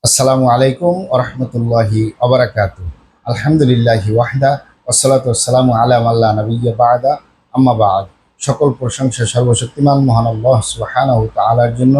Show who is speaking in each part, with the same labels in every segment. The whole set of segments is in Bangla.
Speaker 1: আসসালামু আলাইকুম ওরহমতুল্লাহি ওবারাকাতু। আলহামদুলিল্লাহি ওয়াহদা ওয়াসসালাতু ওয়াসসালামু আলা মাল্লা নাবিয়্যা বা'দা আম্মা বা'দ। সকল প্রশংসা সর্বশক্তিমান মহান আল্লাহ সুবহানাহু ওয়া তাআলার জন্য,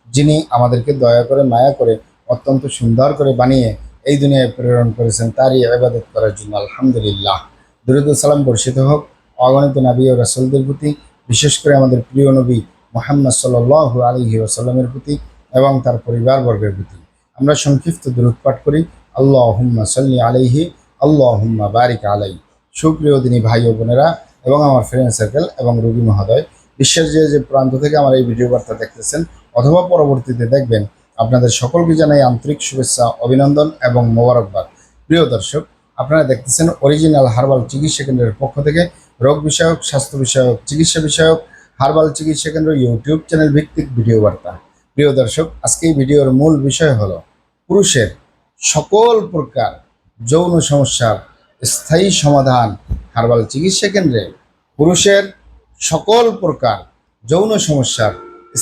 Speaker 1: যিনি আমাদেরকে দয়া করে মায়া করে অত্যন্ত সুন্দর করে বানিয়ে এই দুনিয়ায় প্রেরণ করেছেন, তারই ইবাদত করার জন্য আলহামদুলিল্লাহ। দুরূদ ও সালাম বর্ষিত হোক অগণিত নবী ও রাসূলদের প্রতি, বিশেষ করে আমাদের প্রিয় নবী মুহাম্মদ সাল্লাল্লাহু আলাইহি ওয়াসাল্লামের প্রতি এবং তার পরিবারবর্গের প্রতি। আমরা সংক্ষিপ্ত দরুদ পাঠ করি, আল্লাহুম্মা সাল্লি আলাইহি, আল্লাহুম্মা বারিক আলাইহি। সুপ্রিয় দিনী ভাই ও বোনেরা এবং আমার ফ্রেন্ড সার্কেল এবং রোগী মহোদয়, বিশ্বের যে যে প্রান্ত থেকে আমার এই ভিডিও বার্তা দেখতেছেন অথবা পরবর্তীতে দেখবেন, আপনাদের সকলকে জানাই আন্তরিক শুভেচ্ছা, অভিনন্দন এবং মোবারকবাদ। প্রিয় দর্শক, আপনারা দেখতেছেন অরিজিনাল হার্বাল চিকিৎসা কেন্দ্রের পক্ষ থেকে রোগ বিষয়ক, স্বাস্থ্য বিষয়ক, চিকিৎসা বিষয়ক হার্বাল চিকিৎসা কেন্দ্র ইউটিউব চ্যানেল ভিত্তিক ভিডিও বার্তা। প্রিয় দর্শক, আজকে এই ভিডিওর মূল বিষয় হলো পুরুষের সকল প্রকার যৌন সমস্যার স্থায়ী সমাধান হার্বাল চিকিৎসা কেন্দ্রে। পুরুষের সকল প্রকার যৌন সমস্যার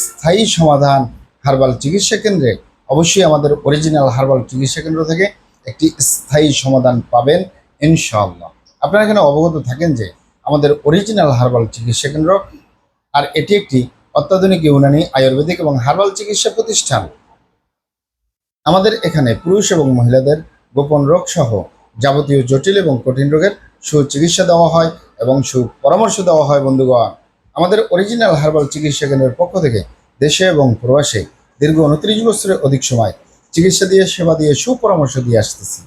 Speaker 1: স্থায়ী সমাধান হার্বাল চিকিৎসা কেন্দ্রে। অবশ্যই আমাদের অরিজিনাল হার্বাল চিকিৎসা কেন্দ্র থেকে একটি স্থায়ী সমাধান পাবেন ইনশাআল্লাহ। আপনারা এখানে অবগত থাকেন যে আমাদের অরিজিনাল হার্বাল চিকিৎসা কেন্দ্র, আর এটি একটি অত্যাধুনিক ইউনানি, আয়ুর্বেদিক এবং হার্বাল চিকিৎসা প্রতিষ্ঠান। আমাদের এখানে পুরুষ এবং মহিলাদের গোপন রোগ সহ যাবতীয় জটিল এবং কঠিন রোগের সুচিকিৎসা দেওয়া হয় এবং সুপরামর্শ দেওয়া হয়। বন্ধুগণ, আমাদের অরিজিনাল হার্বাল চিকিৎসা কেন্দ্রের পক্ষ থেকে দেশে এবং প্রবাসে দীর্ঘ 29 বছরের অধিক সময় চিকিৎসা দিয়ে, সেবা দিয়ে, সুপরামর্শ দিয়ে আসতেছি।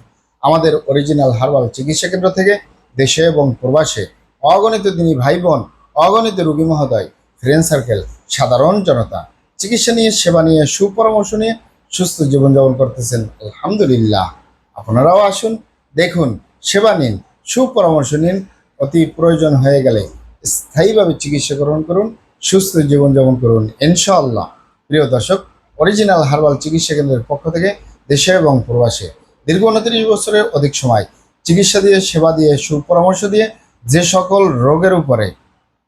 Speaker 1: আমাদের অরিজিনাল হার্বাল চিকিৎসা কেন্দ্র থেকে দেশে এবং প্রবাসে অগণিত দিনী ভাই বোন, অগণিত রোগী মহোদয়, ফ্রেন্ড সার্কেল, সাধারণ জনতা চিকিৎসা নিয়ে, সেবা নিয়ে, সুপরামর্শ নিয়ে সুস্থ জীবনযাপন করতেছেন আলহামদুলিল্লাহ। আপনারাও আসুন, দেখুন, সেবা নিন, সুপরামর্শ নিন। অতি প্রয়োজন হয়ে গেলে স্থায়ীভাবে চিকিৎসা গ্রহণ করুন, সুস্থ জীবনযাপন করুন ইনশাআল্লাহ। প্রিয় দর্শক, অরিজিনাল হার্বাল চিকিৎসা কেন্দ্রের পক্ষ থেকে দেশে এবং প্রবাসে দীর্ঘ 29 বছরের অধিক সময় চিকিৎসা দিয়ে, সেবা দিয়ে, সুপরামর্শ দিয়ে যে সকল রোগের উপরে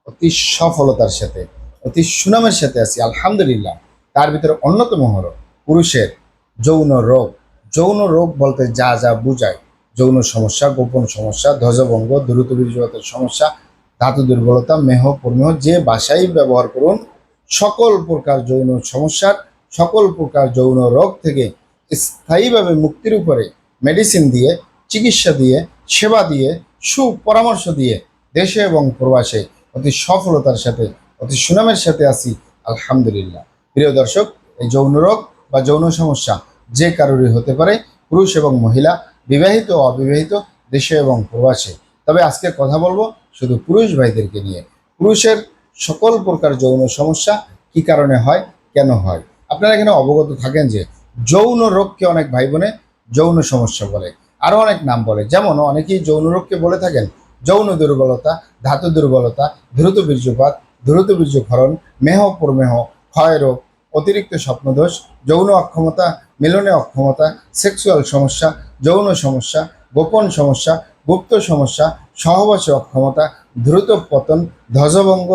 Speaker 1: অতি সফলতার সাথে, অতি সুনামের সাথে আছি আলহামদুলিল্লাহ, তার ভিতরে অন্যতম হলো পুরুষের যৌন রোগ। যৌন রোগ বলতে যা যা বুঝায়, যৌন সমস্যা, গোপন সমস্যা, ধ্বজভঙ্গ, দ্রুত বীর্যপাতের সমস্যা, ধাতু দুর্বলতা, মেহ প্রমেহ, যে বাসাই ব্যবহার করুন, সকল প্রকার যৌন সমস্যার, সকল প্রকার যৌন রোগ থেকে স্থায়ীভাবে মুক্তির উপরে মেডিসিন দিয়ে, চিকিৎসা দিয়ে, সেবা দিয়ে, সুপরামর্শ দিয়ে দেশে এবং প্রবাসে অতি সফলতার সাথে, অতি সুনামের সাথে আছি আলহামদুলিল্লাহ। প্রিয় দর্শক, এই যৌন রোগ বা যৌন সমস্যা যে কারোরই হতে পারে, পুরুষ এবং মহিলা, বিবাহিত ও অবিবাহিত, দেশে এবং প্রবাসে। তবে আজকে কথা বলবো শুধু পুরুষ ভাইদেরকে নিয়ে। পুরুষের সকল প্রকার যৌন সমস্যা কি কারণে হয়, কেন হয়, আপনারা এখানে অবগত থাকেন যে যৌন রোগকে অনেক ভাই বোনে যৌন সমস্যা বলে, আরও অনেক নাম বলে। যেমন অনেকেই যৌন রোগকে বলে থাকেন যৌন দুর্বলতা, ধাতু দুর্বলতা, দ্রুত বীর্যপাত, দ্রুত বীর্যক্ষরণ, মেহ প্রমেহ, ক্ষয় রোগ, অতিরিক্ত স্বপ্নদোষ, যৌন অক্ষমতা, মিলনে অক্ষমতা, সেক্সুয়াল সমস্যা, যৌন সমস্যা, গোপন সমস্যা, গুপ্ত সমস্যা, সহবাসে অক্ষমতা, দ্রুত পতন, ধ্বজভঙ্গ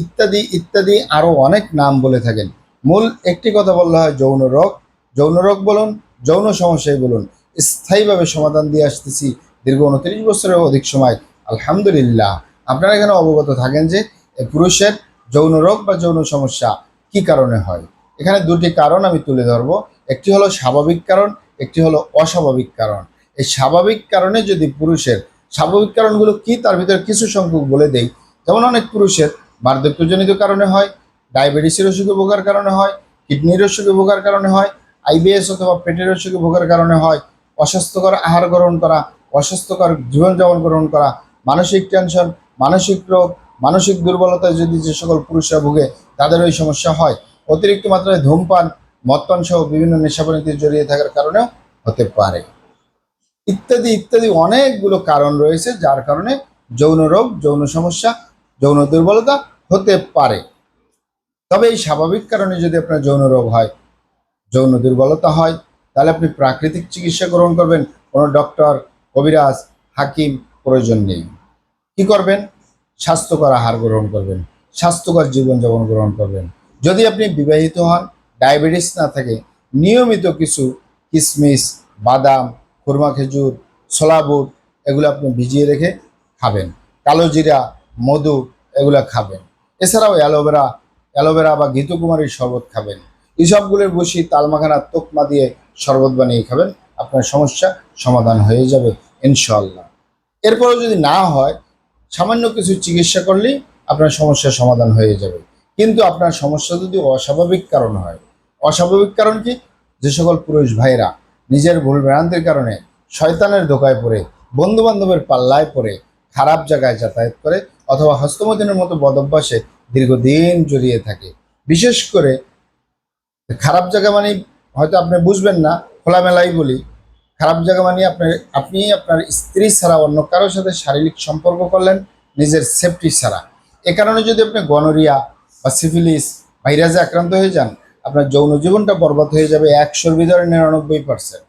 Speaker 1: ইত্যাদি ইত্যাদি আরও অনেক নাম বলে থাকেন। মূল একটি কথা বললে হয় যৌন রোগ। যৌন রোগ বলুন, যৌন সমস্যাই বলুন, স্থায়ীভাবে সমাধান দিয়ে আসতেছি দীর্ঘ 29 বছরের অধিক সময় আলহামদুলিল্লাহ। আপনারা এখানে অবগত থাকেন যে পুরুষের যৌন রোগ বা যৌন সমস্যা কি কারণে হয়। এখানে দুটি কারণ আমি তুলে ধরবো, একটি হলো স্বাভাবিক কারণ, একটি হলো অস্বাভাবিক কারণ। এই স্বাভাবিক কারণে যদি পুরুষের, স্বাভাবিক কারণগুলো কি তার ভিতরে কিছু সংখ্যক বলে দেই। যেমন অনেক পুরুষের বার্ধক্যজনিত কারণে হয়, ডায়াবেটিসের অসুখে ভোগার কারণে হয়, কিডনির অসুখে ভোগার কারণে হয়, আইবিএস অথবা পেটের অসুখে ভোগার কারণে হয়, অস্বাস্থ্যকর আহার গ্রহণ করা, অস্বাস্থ্যকর জীবনযাপন গ্রহণ করা, মানসিক টেনশন, মানসিক রোগ, মানসিক দুর্বলতায় যদি যে সকল পুরুষরা ভোগে তাদের ওই সমস্যা হয়, অতিরিক্ত মাত্রায় ধূমপান, মদপান সহ বিভিন্ন নেশাপানিতে জড়িয়ে থাকার কারণেও হতে পারে, ইত্যাদি ইত্যাদি অনেকগুলো কারণ রয়েছে যার কারণে যৌন রোগ, যৌন সমস্যা, যৌন দুর্বলতা হতে পারে। তবে এই স্বাভাবিক কারণে যদি আপনার যৌন রোগ হয়, যৌন দুর্বলতা হয়, তাহলে আপনি প্রাকৃতিক চিকিৎসা গ্রহণ করবেন। কোনো ডক্টর, কবিরাজ, হাকিম প্রয়োজন নেই। কি করবেন? স্বাস্থ্যকর আহার গ্রহণ করবেন, স্বাস্থ্যকর জীবনযাপন গ্রহণ করবেন। যদি আপনি বিবাহিত হন, ডায়াবেটিস না থাকে, নিয়মিত কিছু কিশমিশ, বাদাম, খুরমা খেজুর, ছোলা বুট এগুলো আপনি ভিজিয়ে রেখে খাবেন। কালো জিরা, মধু এগুলো খাবেন। এছাড়াও অ্যালোভেরা বা ঘৃতকুমারীর শরবত খাবেন। এইসবগুলোর বসি তালমাখানা তোকমা দিয়ে শরবত বানিয়ে খাবেন। আপনার সমস্যা সমাধান হয়ে যাবে ইনশাআল্লাহ। এরপরেও যদি না হয়, সামান্য কিছু চিকিৎসা করলেই আপনার সমস্যার সমাধান হয়ে যাবে। কিন্তু আপনার সমস্যা যদি অস্বাভাবিক কারণ হয়, অস্বাভাবিক কারণ কি? যে সকল পুরুষ ভাইরা নিজের ভুল ভ্রান্তির কারণে শয়তানের ধোকায় পড়ে, বন্ধু বান্ধবের পাল্লায় পড়ে, খারাপ জায়গায় যাতায়াত করে অথবা হস্তমৈথুনের মতো বদভ্যাসে দীর্ঘদিন জড়িয়ে থাকে। বিশেষ করে খারাপ জায়গা মানে হয়তো আপনি বুঝবেন না, খোলামেলাই বলি, খারাপ জায়গা মানে আপনি আপনার স্ত্রী ছাড়া অন্য কারোর সাথে শারীরিক সম্পর্ক করলেন নিজের সেফটি ছাড়া। এ কারণে যদি আপনি গনোরিয়া বা সিফিলিস ভাইরাসে আক্রান্ত হয়ে যান, আপনার যৌন জীবনটা বরবাদ হয়ে যাবে 100-র ভিতরে 99%।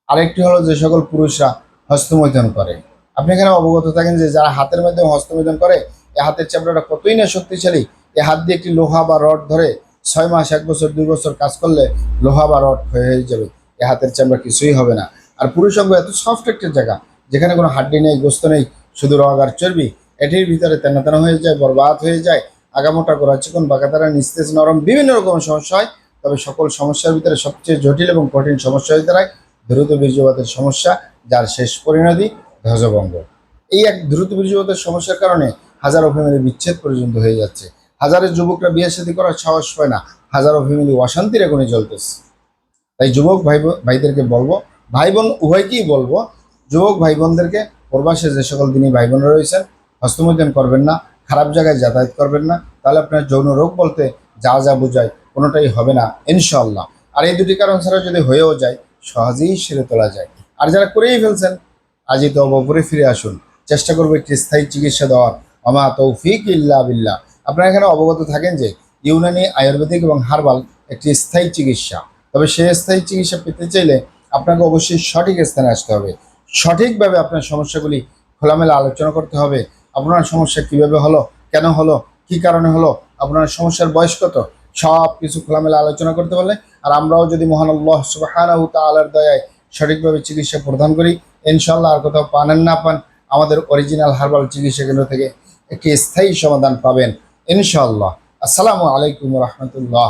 Speaker 1: আরেকটি হলো যে সকল পুরুষরা হস্তমৈথুন করে। আপনি এখানে অবগত থাকেন যে যারা হাতের মাধ্যমে হস্তমৈথুন করে, এই হাতের চামড়াটা কতই না শক্তিশালী। এই হাত দিয়ে একটি লোহা বা রড ধরে 6 মাস, 1 বছর, 2 বছর কাজ করলে লোহা বা রড হয়ে যাবে। এই হাতের চামড়া কিছুই হবে না। আর পুরুষ অঙ্গ এত সফট একটা জায়গা, যেখানে কোনো হাড্ডি নেই, গোস্ত নেই, শুধু রগ আর চর্বি। এটির ভিতরে তেনা তেনা হয়ে যায়, বরবাদ হয়ে যায়, আগামোটা গোড়া চিকন, বাঁকাতারা, নিস্তেজ, নরম, বিভিন্ন রকমের সমস্যা হয়। তবে সকল সমস্যার ভিতরে সবচেয়ে জটিল এবং কঠিন সমস্যা হয়ে দাঁড়ায় দ্রুত বীর্যপাতের সমস্যা, যার শেষ পরিণতি ধ্বজভঙ্গ। এই এক দ্রুত বীর্যপাতের সমস্যার কারণে হাজারো ফ্যামিলি বিচ্ছেদ পর্যন্ত হয়ে যাচ্ছে। হাজারো যুবকরা বিয়ে শাদী করার সাহস পায় না, হাজারো ফ্যামিলি অশান্তির আগুনে জ্বলতেছে। তাই যুবক ভাইদেরকে বলবো, ভাই বোন উভয়কেই বলবো, যুবক ভাই বোনদেরকে প্রবাসে যে সকল দিনই ভাই বোনরা রয়েছেন, হস্তমৈথুন করবেন না, খারাপ জায়গায় যাতায়াত করবেন না, তাহলে আপনার যৌন রোগ বলতে যা যা বোঝায় কোনোটাই হবে না ইনশাআল্লাহ। আর এই দুটি কারণ ছাড়া যদি হয়েও যায়, সহজেই সেরে তোলা যায়। আর যারা করেই ফেলছেন, আজই তো অবপরে ফিরে আসুন, চেষ্টা করবো একটি স্থায়ী চিকিৎসা দেওয়ার। আমা তৌফিক ইল্লা বিল্লাহ। আপনারা এখানে অবগত থাকেন যে ইউনানি, আয়ুর্বেদিক এবং হার্বাল একটি স্থায়ী চিকিৎসা। তবে সেই স্থায়ী চিকিৎসা পেতে চাইলে আপনাকে অবশ্যই সঠিক স্থানে আসতে হবে। সঠিকভাবে আপনার সমস্যাগুলি খোলামেলা আলোচনা করতে হবে। আপনার সমস্যা কিভাবে হলো, কেন হলো, কি কারণে হলো, আপনার সমস্যার বয়স কত, সব কিছু খোলামেলা আলোচনা করতে পারলে, আর আমরাও যদি মহান আল্লাহ সুবহানাহু তাআলার দয়ায় সঠিকভাবে চিকিৎসা প্রদান করি, ইনশাআল্লাহ আর কোথাও পানেন না পান, আমাদের অরিজিনাল হার্বাল চিকিৎসা কেন্দ্র থেকে একটি স্থায়ী সমাধান পাবেন ইনশাআল্লাহ। আসসালামু আলাইকুম রহমতুল্লাহ।